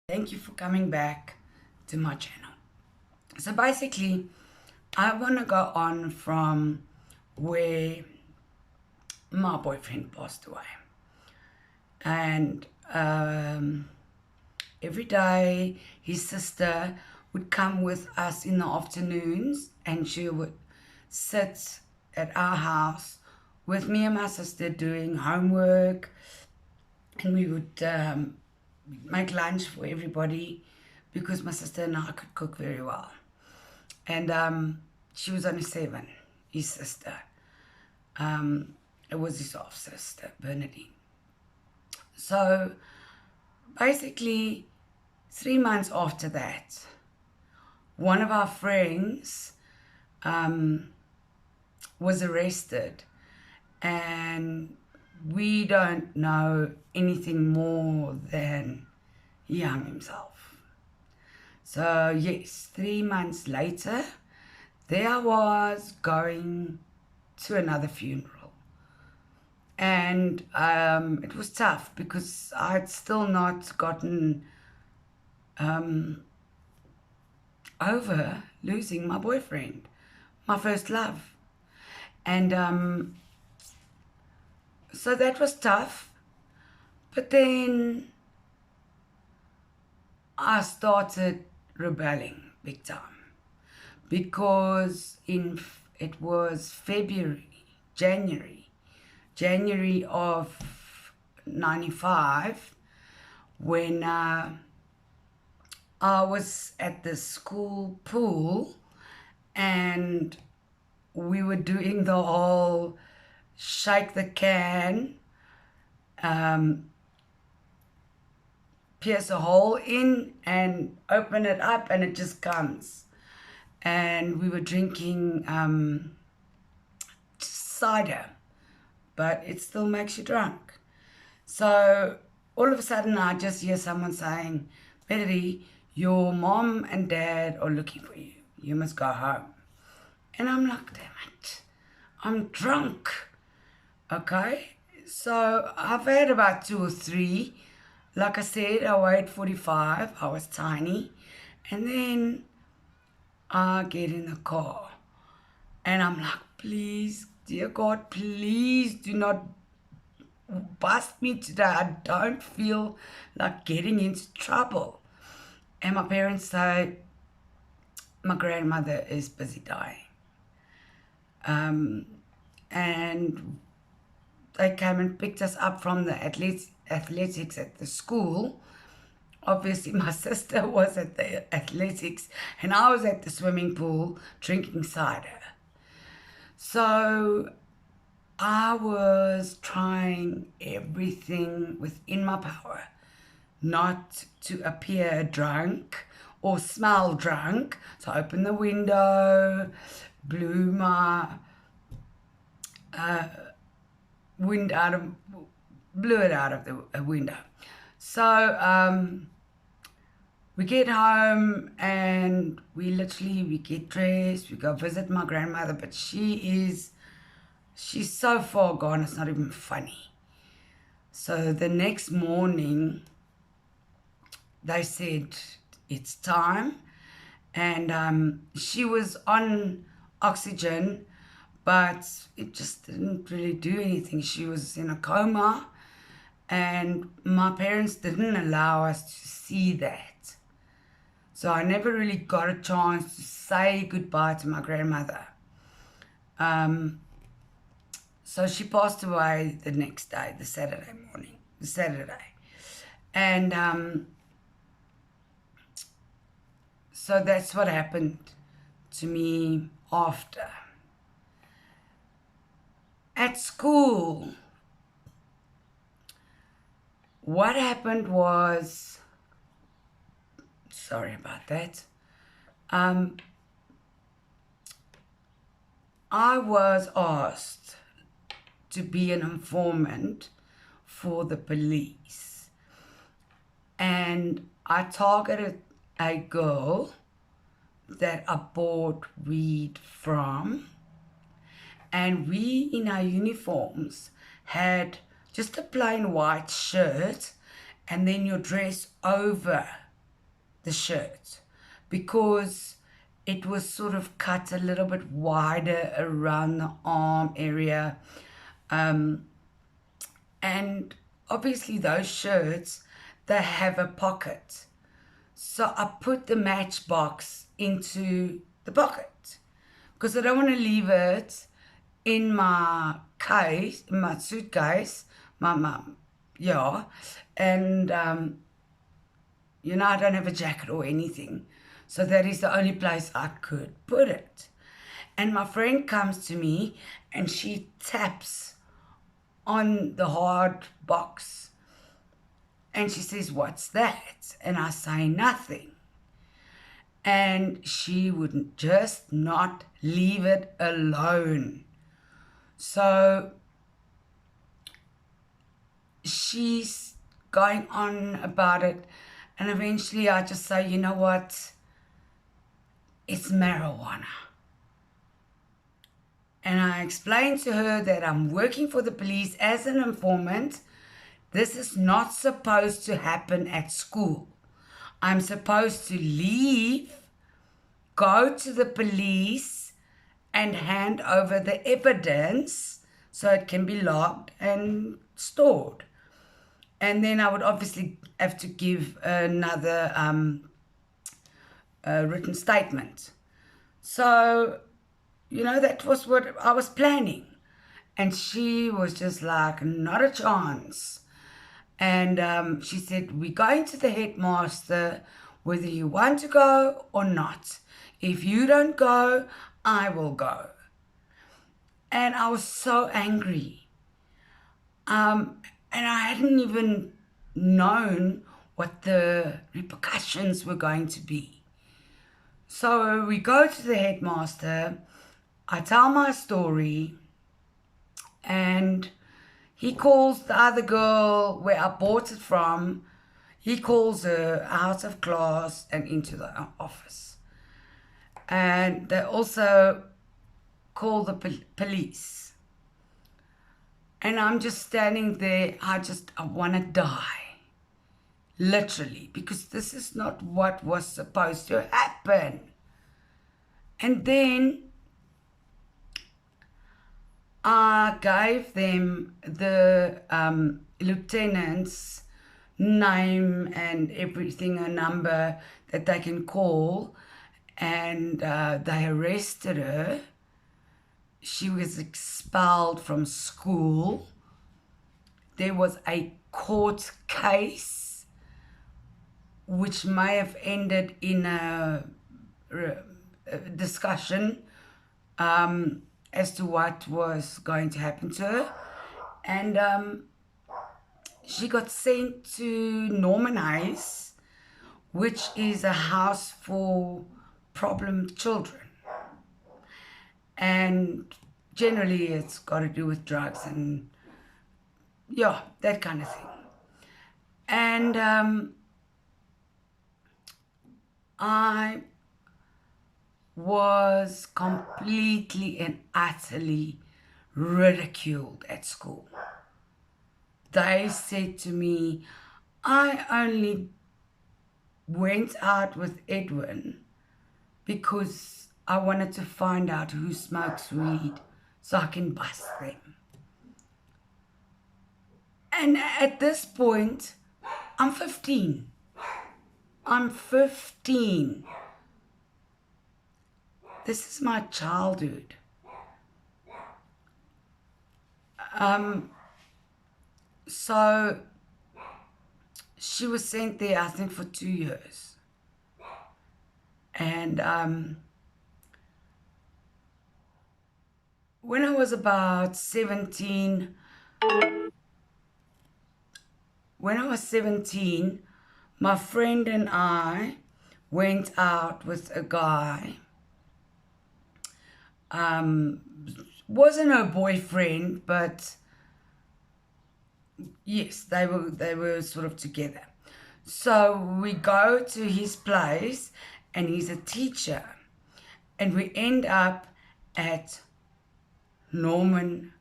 Thank you for coming back to my channel. So basically, I want to go on from where my boyfriend passed away. And every day his sister would come with us in the afternoons and she would sit at our house with me and my sister doing homework, and we would make lunch for everybody because my sister and I could cook very well. And she was only 7, his sister. It was his half sister, Bernadine. So basically, 3 months after that, one of our friends was arrested, and we don't know anything more than he hung himself. So yes, 3 months later, there I was going to another funeral. And it was tough because I'd still not gotten over losing my boyfriend, my first love. And so that was tough. But then I started rebelling big time because it was January of 95 when I was at the school pool and we were doing the whole shake the can, pierce a hole in and open it up and it just comes. And we were drinking cider, but it still makes you drunk. So all of a sudden I just hear someone saying, "Betty, your mom and dad are looking for you. You must go home." And I'm like, damn it, I'm drunk. Okay, so I've had about 2 or 3. Like I said, I weighed 45. I was tiny. And then I get in the car and I'm like, please, dear God, please do not bust me today. I don't feel like getting into trouble. And my parents say, my grandmother is busy dying. And they came and picked us up from the athletics at the school. Obviously, my sister was at the athletics and I was at the swimming pool drinking cider. So I was trying everything within my power not to appear drunk or smell drunk. So I opened the window, blew it out of the window. So we get home and we get dressed, we go visit my grandmother, but she's so far gone, it's not even funny. So the next morning, they said, it's time. And she was on oxygen, but it just didn't really do anything. She was in a coma, and my parents didn't allow us to see that. So I never really got a chance to say goodbye to my grandmother. So she passed away the next day, the Saturday. And so that's what happened to me after. At school, what happened was, sorry about that, I was asked to be an informant for the police, and I targeted a girl that I bought weed from, and we in our uniforms had just a plain white shirt and then your dress over the shirt, because it was sort of cut a little bit wider around the arm area. And obviously those shirts, they have a pocket. So I put the matchbox into the pocket because I don't want to leave it in my case, in my suitcase, yeah. And, I don't have a jacket or anything. So that is the only place I could put it. And my friend comes to me and she taps on the hard box. And she says, "What's that?" And I say, "Nothing." And she would just not leave it alone. So she's going on about it. And eventually I just say, "You know what? It's marijuana." And I explained to her that I'm working for the police as an informant. This is not supposed to happen at school. I'm supposed to leave, go to the police, and hand over the evidence so it can be logged and stored. And then I would obviously have to give another written statement. So, that was what I was planning. And she was just like, "Not a chance." And she said, "We're going to the headmaster, whether you want to go or not. If you don't go, I will go." And I was so angry. And I hadn't even known what the repercussions were going to be. So we go to the headmaster, I tell my story, and he calls the other girl where I bought it from. He calls her out of class and into the office. And they also call the police. And I'm just standing there. I want to die. Literally. Because this is not what was supposed to happen. And then I gave them the lieutenant's name and everything, a number that they can call, and they arrested her. She was expelled from school. There was a court case which may have ended in a discussion as to what was going to happen to her. And she got sent to Norman Heights, which is a house for problem children. And generally it's got to do with drugs and, that kind of thing. And I was completely and utterly ridiculed at school. They said to me, I only went out with Edwin because I wanted to find out who smokes weed so I can bust them. And at this point, I'm 15. I'm 15. This is my childhood. So she was sent there, I think, for 2 years. And when I was about 17, my friend and I went out with a guy. Wasn't her boyfriend, but yes, they were sort of together. So we go to his place, and he's a teacher, and we end up at Norman